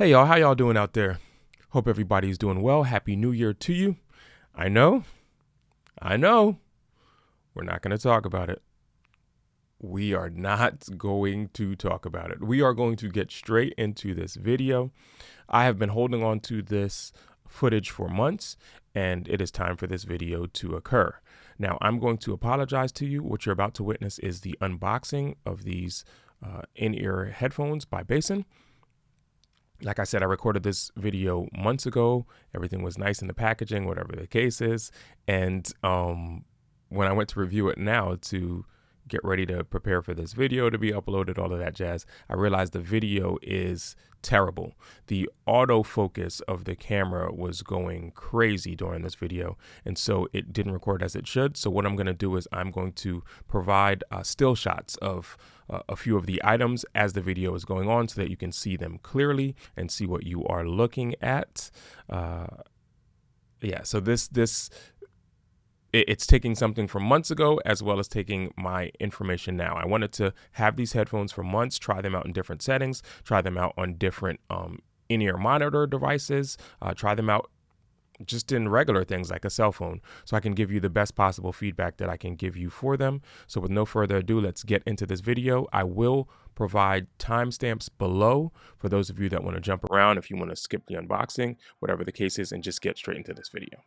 Hey y'all, how y'all doing out there? Hope everybody's doing well. Happy New Year to you. I know, we're not going to talk about it. We are not going to talk about it. We are going to get straight into this video. I have been holding on to this footage for months, and it is time for this video to occur. Now, I'm going to apologize to you. What you're about to witness is the unboxing of these in-ear headphones by BASN. Like I said, I recorded this video months ago. Everything was nice in the packaging, whatever the case is. And when I went to review it now to get ready to prepare for this video to be uploaded, all of that jazz, I realized the video is terrible. The autofocus of the camera was going crazy during this video, and so it didn't record as it should. So what I'm going to do is I'm going to provide still shots of a few of the items as the video is going on so that you can see them clearly and see what you are looking at. Yeah, so it's taking something from months ago as well as taking my information now. I wanted to have these headphones for months, try them out in different settings, try them out on different in-ear monitor devices, try them out just in regular things like a cell phone, so I can give you the best possible feedback that I can give you for them. So with no further ado, let's get into this video. I will provide timestamps below for those of you that want to jump around, if you want to skip the unboxing, whatever the case is, and just get straight into this video.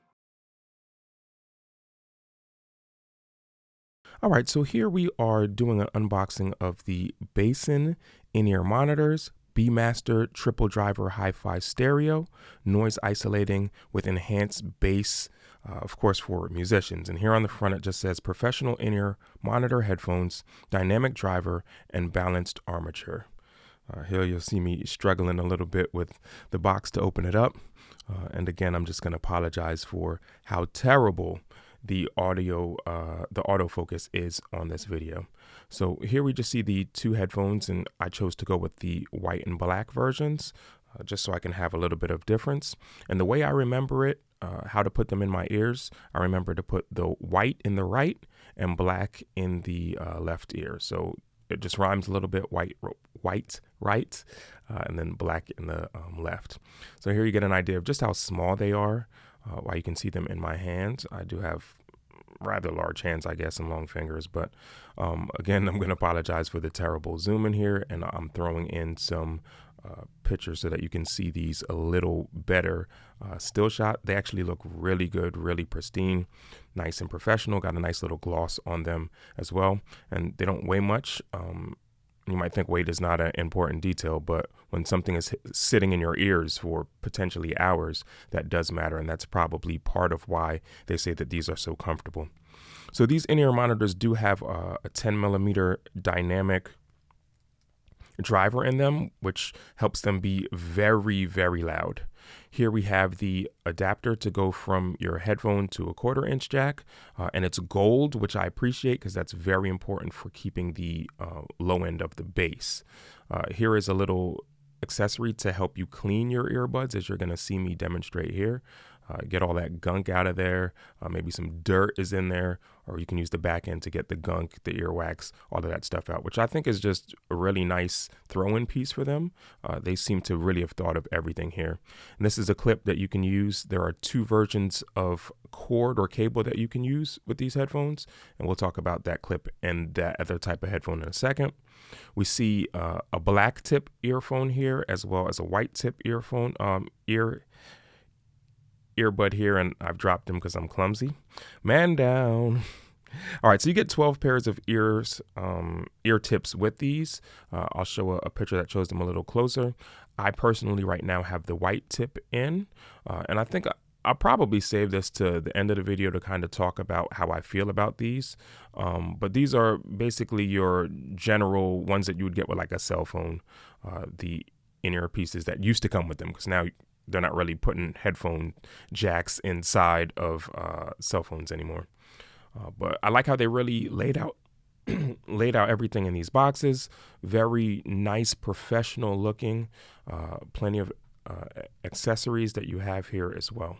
All right, so here we are doing an unboxing of the BASN in-ear monitors, Bmaster triple driver hi-fi stereo, noise isolating with enhanced bass, of course for musicians. And here on the front it just says professional in-ear monitor headphones, dynamic driver, and balanced armature. Here you'll see me struggling a little bit with the box to open it up. And again, I'm just going to apologize for how terrible the autofocus is on this video. So here we just see the two headphones, and I chose to go with the white and black versions just so I can have a little bit of difference. And the way I remember it, how to put them in my ears, I remember to put the white in the right and black in the left ear. So it just rhymes a little bit, white right, and then black in the left. So here you get an idea of just how small they are. While you can see them in my hands. I do have rather large hands, I guess, and long fingers, but again, I'm going to apologize for the terrible zoom in here, and I'm throwing in some pictures so that you can see these a little better still shot. They actually look really good, really pristine, nice and professional, got a nice little gloss on them as well, and they don't weigh much. You might think weight is not an important detail, but when something is sitting in your ears for potentially hours, that does matter, and that's probably part of why they say that these are so comfortable. So these in-ear monitors do have a 10 millimeter dynamic driver in them, which helps them be very, very loud. Here we have the adapter to go from your headphone to a 1/4 inch jack, and it's gold, which I appreciate because that's very important for keeping the low end of the bass. Here is a little accessory to help you clean your earbuds, as you're going to see me demonstrate here. Get all that gunk out of there. Maybe some dirt is in there, or you can use the back end to get the gunk, the earwax, all of that stuff out, which I think is just a really nice throw-in piece for them. They seem to really have thought of everything here. And this is a clip that you can use. There are two versions of cord or cable that you can use with these headphones, and we'll talk about that clip and that other type of headphone in a second. We see a black tip earphone here, as well as a white tip earphone, earbud here, and I've dropped them because I'm clumsy. Man down. All right, so you get 12 pairs of ear tips with these. I'll show a picture that shows them a little closer. I personally right now have the white tip in, and I think I'll probably save this to the end of the video to kind of talk about how I feel about these. But these are basically your general ones that you would get with like a cell phone, the in-ear pieces that used to come with them, because now they're not really putting headphone jacks inside of cell phones anymore. But I like how they really laid out everything in these boxes. Very nice, professional looking. Plenty of accessories that you have here as well.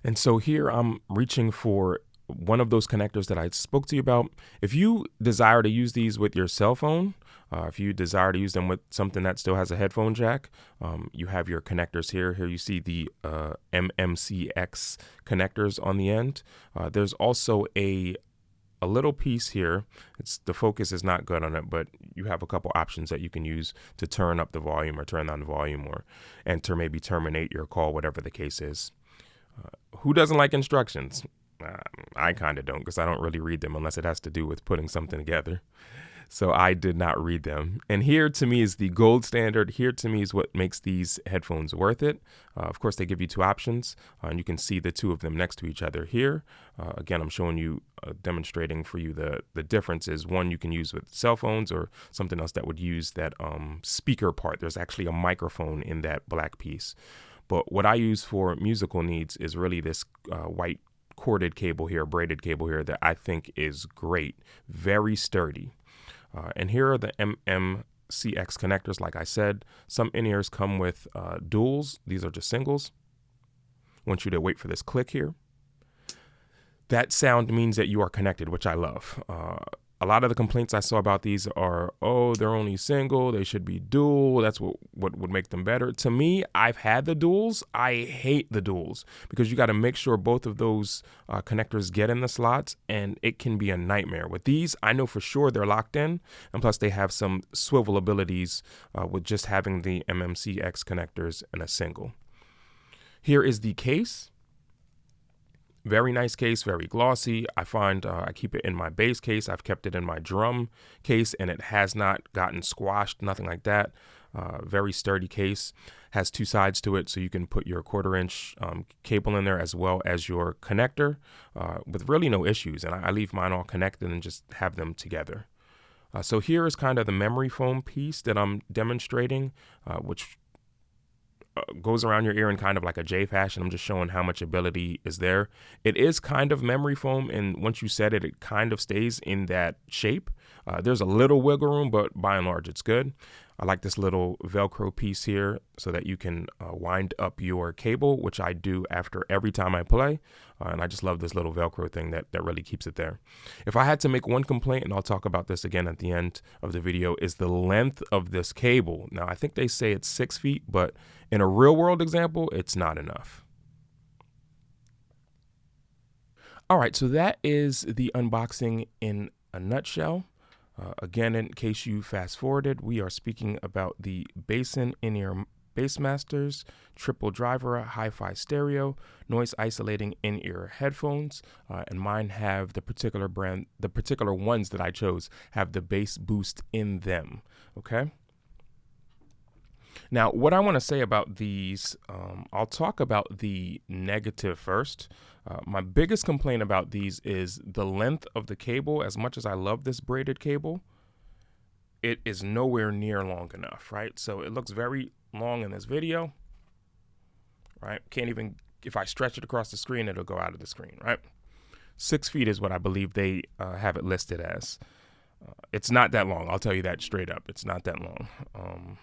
And so here I'm reaching for one of those connectors that I spoke to you about. If you desire to use these with your cell phone, if you desire to use them with something that still has a headphone jack, you have your connectors here. Here you see the mckanics connectors on the end. There's also a little piece here. The focus is not good on it, but you have a couple options that you can use to turn up the volume or turn down the volume, or enter, maybe terminate your call, whatever the case is. Who doesn't like instructions? I kind of don't, because I don't really read them unless it has to do with putting something together. So I did not read them. And here to me is the gold standard. Here to me is what makes these headphones worth it. Of course, they give you two options, and you can see the two of them next to each other here. Again, I'm showing you, demonstrating for you the differences. One you can use with cell phones, or something else that would use that speaker part. There's actually a microphone in that black piece. But what I use for musical needs is really this white corded cable here, braided cable here, that I think is great, very sturdy. And here are the mckanics connectors. Like I said, some in-ears come with duals. These are just singles. I want you to wait for this click here. That sound means that you are connected, which I love. A lot of the complaints I saw about these are, oh, they're only single, they should be dual. That's what would make them better. To me, I've had the duals. I hate the duals, because you got to make sure both of those connectors get in the slots, and it can be a nightmare. With these, I know for sure they're locked in, and plus they have some swivel abilities with just having the mckanics connectors in a single. Here is the case. Very nice case, very glossy. I find I keep it in my bass case. I've kept it in my drum case, and it has not gotten squashed, nothing like that. Very sturdy case. Has two sides to it, so you can put your 1/4-inch cable in there as well as your connector with really no issues. And I leave mine all connected and just have them together. So here is kind of the memory foam piece that I'm demonstrating, which goes around your ear in kind of like a J fashion. I'm just showing how much ability is there. It is kind of memory foam, and once you set it, it kind of stays in that shape. There's a little wiggle room, but by and large, it's good. I like this little Velcro piece here so that you can wind up your cable, which I do after every time I play. And I just love this little Velcro thing that really keeps it there. If I had to make one complaint, and I'll talk about this again at the end of the video, is the length of this cable. Now, I think they say it's 6 feet, but in a real world example, it's not enough. All right, so that is the unboxing in a nutshell. Again, in case you fast forwarded, we are speaking about the BASN Bmasters triple driver hi-fi stereo noise isolating in-ear headphones, and mine have the particular brand, the particular ones that I chose have the bass boost in them. Okay. Now, what I want to say about these, I'll talk about the negative first. My biggest complaint about these is the length of the cable. As much as I love this braided cable, it is nowhere near long enough, right? So it looks very long in this video, right? Can't even, if I stretch it across the screen, it'll go out of the screen, right? 6 feet is what I believe they have it listed as. It's not that long. I'll tell you that straight up. It's not that long.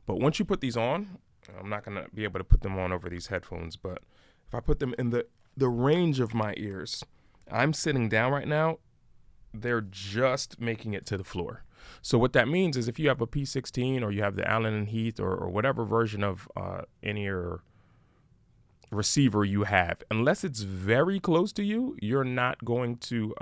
But once you put these on, I'm not going to be able to put them on over these headphones, but if I put them in the range of my ears, I'm sitting down right now, they're just making it to the floor. So what that means is if you have a P16 or you have the Allen and Heath or whatever version of in-ear receiver you have, unless it's very close to you, you're not going to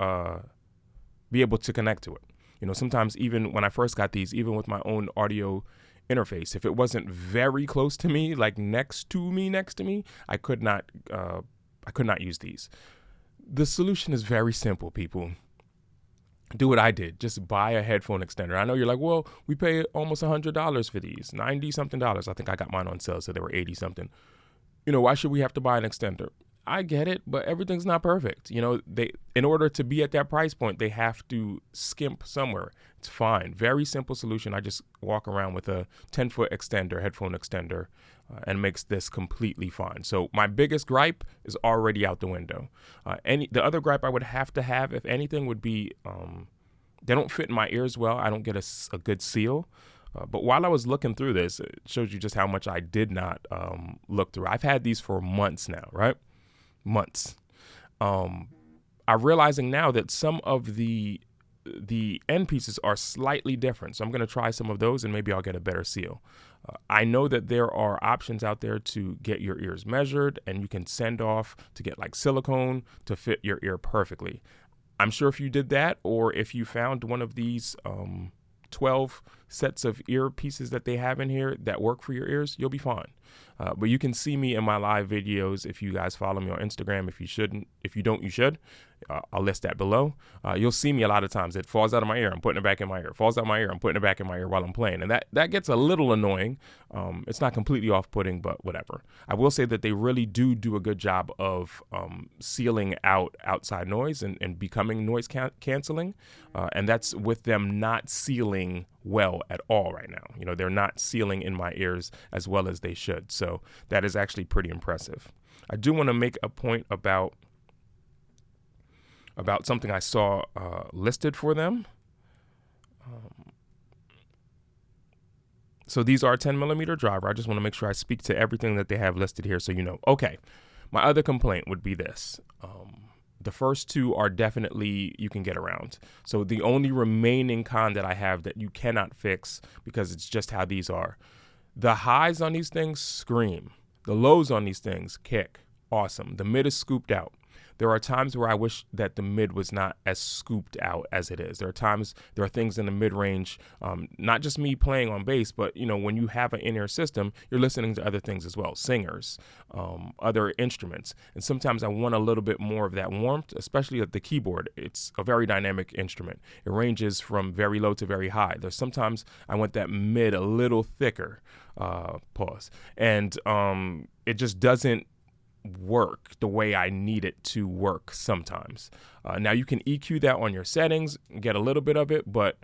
be able to connect to it. You know, sometimes even when I first got these, even with my own audio interface, if it wasn't very close to me, like next to me, I could not use these. The solution is very simple, people. Do what I did. Just buy a headphone extender. I know you're like, well, we pay almost $100 for these, 90 something dollars. I think I got mine on sale, so they were 80 something. You know, why should we have to buy an extender? I get it, but everything's not perfect. You know, in order to be at that price point, they have to skimp somewhere. It's fine. Very simple solution. I just walk around with a 10-foot extender, headphone extender, and makes this completely fine. So my biggest gripe is already out the window. The other gripe I would have to have, if anything, would be they don't fit in my ears well. I don't get a good seal. But while I was looking through this, it shows you just how much I did not look through. I've had these for months now, right? Months. I'm realizing now that some of the end pieces are slightly different. So I'm going to try some of those and maybe I'll get a better seal. I know that there are options out there to get your ears measured, and you can send off to get like silicone to fit your ear perfectly. I'm sure if you did that, or if you found one of these 12 sets of ear pieces that they have in here that work for your ears, you'll be fine. But you can see me in my live videos if you guys follow me on Instagram. If you don't, you should. I'll list that below. You'll see me a lot of times. It falls out of my ear, I'm putting it back in my ear. Falls out of my ear, I'm putting it back in my ear while I'm playing. And that gets a little annoying. It's not completely off-putting, but whatever. I will say that they really do a good job of sealing out outside noise and becoming noise canceling. And that's with them not sealing well at all right now. You know, they're not sealing in my ears as well as they should. So that is actually pretty impressive. I do want to make a point about something I saw listed for them. So these are 10mm driver. I just want to make sure I speak to everything that they have listed here so you know. Okay, my other complaint would be this. The first two are definitely you can get around. So the only remaining con that I have that you cannot fix, because it's just how these are. The highs on these things scream. The lows on these things kick. Awesome. The mid is scooped out. There are times where I wish that the mid was not as scooped out as it is. There are things in the mid range, not just me playing on bass, but you know, when you have an in-ear system, you're listening to other things as well, singers, other instruments. And sometimes I want a little bit more of that warmth, especially at the keyboard. It's a very dynamic instrument. It ranges from very low to very high. There's sometimes I want that mid a little thicker, and it just doesn't work the way I need it to work sometimes. Now you can EQ that on your settings, get a little bit of it, but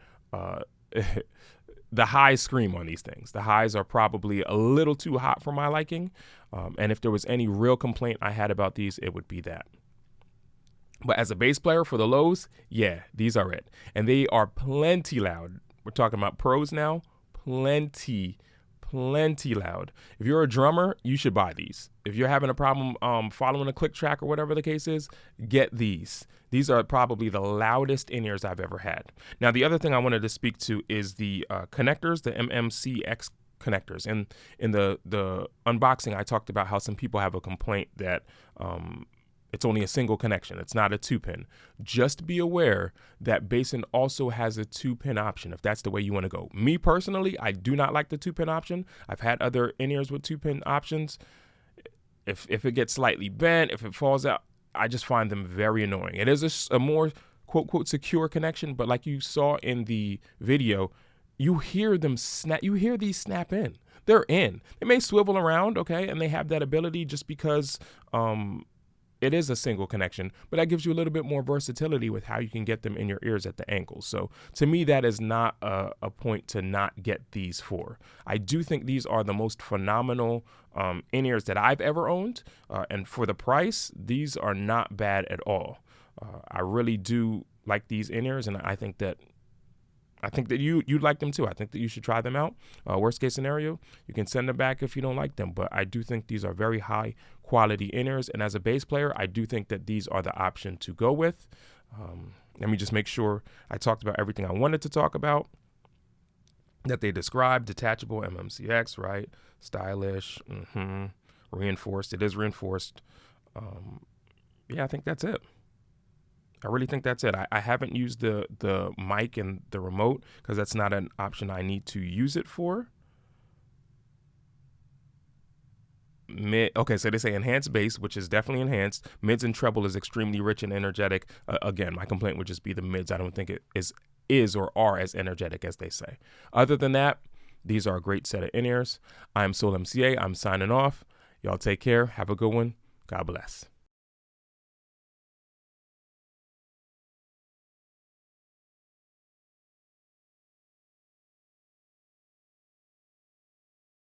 the highs scream on these things. The highs are probably a little too hot for my liking. And if there was any real complaint I had about these, it would be that. But as a bass player for the lows, yeah, these are it. And they are plenty loud. We're talking about pros now, plenty loud. If you're a drummer, you should buy these. If you're having a problem following a click track or whatever the case is, get these. These are probably the loudest in-ears I've ever had. Now, the other thing I wanted to speak to is the connectors, the mckanics connectors. And in the unboxing, I talked about how some people have a complaint that it's only a single connection. It's not a 2-pin. Just be aware that BASN also has a 2-pin option if that's the way you want to go. Me personally, I do not like the 2-pin option. I've had other in-ears with 2-pin options. If it gets slightly bent, if it falls out, I just find them very annoying. It is a more quote secure connection, but like you saw in the video, you hear them snap. You hear these snap in. They're in. They may swivel around, okay, and they have that ability just because it is a single connection, but that gives you a little bit more versatility with how you can get them in your ears at the ankles. So to me, that is not a point to not get these for. I do think these are the most phenomenal in-ears that I've ever owned. And for the price, these are not bad at all. I really do like these in-ears, and I think that you'd like them too. I think that you should try them out. Worst case scenario, you can send them back if you don't like them. But I do think these are very high quality in-ears. And as a bass player, I do think that these are the option to go with. Let me just make sure I talked about everything I wanted to talk about that they described. Detachable MMCX, right? Stylish, reinforced. It is reinforced. Yeah, I think that's it. I really think that's it. I haven't used the mic and the remote because that's not an option I need to use it for. Okay, so they say enhanced bass, which is definitely enhanced. Mids and treble is extremely rich and energetic. Again, my complaint would just be the mids. I don't think it is or are as energetic as they say. Other than that, these are a great set of in-ears. I'm Soul MCA. I'm signing off. Y'all take care. Have a good one. God bless.